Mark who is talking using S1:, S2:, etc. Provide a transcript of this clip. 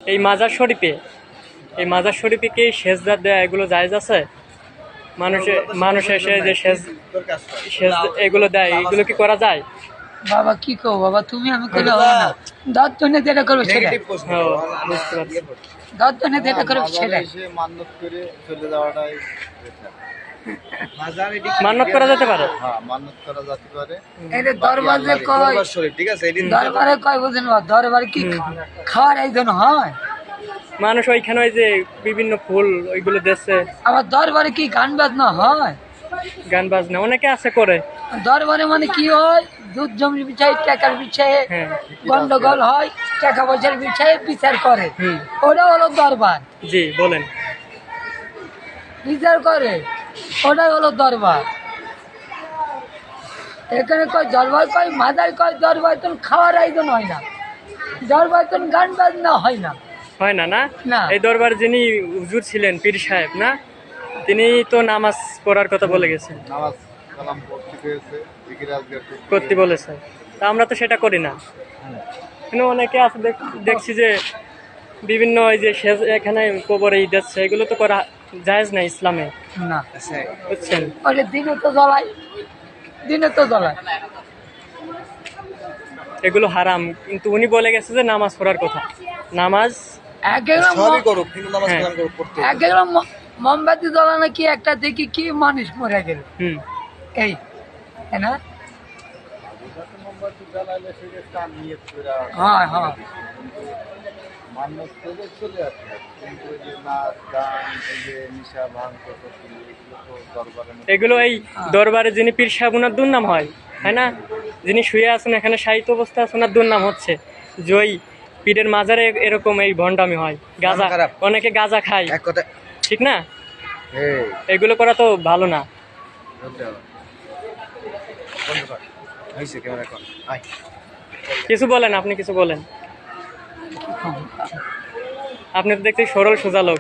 S1: এই মাজার শরীফে কি সেজদা দেয়া এগুলো জায়েজ আছে? মানুষ এসে যে সেজ এগুলো দেয়, এগুলো কি করা যায়?
S2: বাবা কি কো বাবা, তুমি আমি করলে হবে না। দাঁত তো নেই, যেটা করবে সেটা।
S1: বুঝতে পারছি।
S2: দাঁত তো নেই, যেটা করবে সেটা।
S3: মান্যত করে চলে যাওয়াটাই
S1: মান্যত করা যেতে পারে।
S3: হ্যাঁ, মান্যত করা যেতে পারে।
S2: এটা দরবারে কয়,
S3: দরবার শরীফ, ঠিক আছে? এদিন
S2: দরবারে কয় বুঝেন বা, দরবারে কি খাওয়ার আয়োজন হয়?
S1: মানুষ ওইখানে ওই যে বিভিন্ন ফুল ওইগুলো দিচ্ছে।
S2: আবার দরবারে কি গান বাজনা হয়?
S1: গান বাজনা অনেকে আছে করে।
S2: দরবারে মানে কি হয়, দুধ জমির বিচারে, টাকার বিচারে
S1: হ্যাঁ।
S2: গন্ডগোল হয়, টাকা পয়সার বিচারে বিচার করে, ওটা হলো দরবার।
S1: জি বলেন।
S2: বিচার করে, ওটাই হলো দরবার। এখানে কয় দরবার, কয় মাদার, কয় দরবার তো খাওয়ার আয়োজন হয় না, দরবার তো গান বাজনা হয় না।
S1: হয় না? না,
S2: না।
S1: এই দরবার যিনি হুজুর ছিলেন, পীর সাহেব না, তিনি তো নামাজ পড়ার কথা বলে গেছেন,
S3: নামাজ কালাম পড়তে হয়েছে, জিকির আজকার
S1: করতে বলেছেন। তা আমরা তো সেটা করি না। কিন্তু অনেকে আছে দেখছি যে বিভিন্ন ওই যে এখানে কবরে ঈদ আছে, এগুলো তো করা জায়েজ না ইসলামে,
S2: না,
S1: বুঝছেন?
S2: ওটা দিনে তো জ্বলাই, দিনে তো জ্বলাই।
S1: এগুলো হারাম, কিন্তু উনি বলে গেছে যে নামাজ পড়ার কথা। নামাজ
S3: সবই করুক, কিন্তু নামাজ
S1: হ্যাঁ।
S3: কালাম করুক, পড়তে
S2: এক এক মোমবাতি জ্বলানো কি একটা দেখি কি মানুষ মরে গেল,
S1: হুম
S2: এই তাই না?
S3: মোমবাতি জ্বালাইলে সেটা টান নিয়ে
S2: হ্যাঁ হ্যাঁ,
S3: মান্যত করে চলে আসে। কিন্তু এই যে নাচ গান, এই যে নিশা ভাঙ কটকি, এগুলো তো দরবারের মধ্যে
S1: এগুলো এই দরবারে যিনি পীর সাহেব ওনার দুর্নাম হয়, তাই না? যিনি শুয়ে আছেন এখানে সাহিত্য অবস্থা আছে, ওনার দুর্নাম হচ্ছে যে ওই পীরের মাজারে এরকম এই ভণ্ডামি হয়, গাঁজা, অনেকে গাঁজা খায়,
S3: এক কথা।
S1: ঠিক না? এগুলো করা তো ভালো না। কিছু বলেন, আপনি কিছু বলেন। আপনি তো দেখছি সরল সোজা লোক।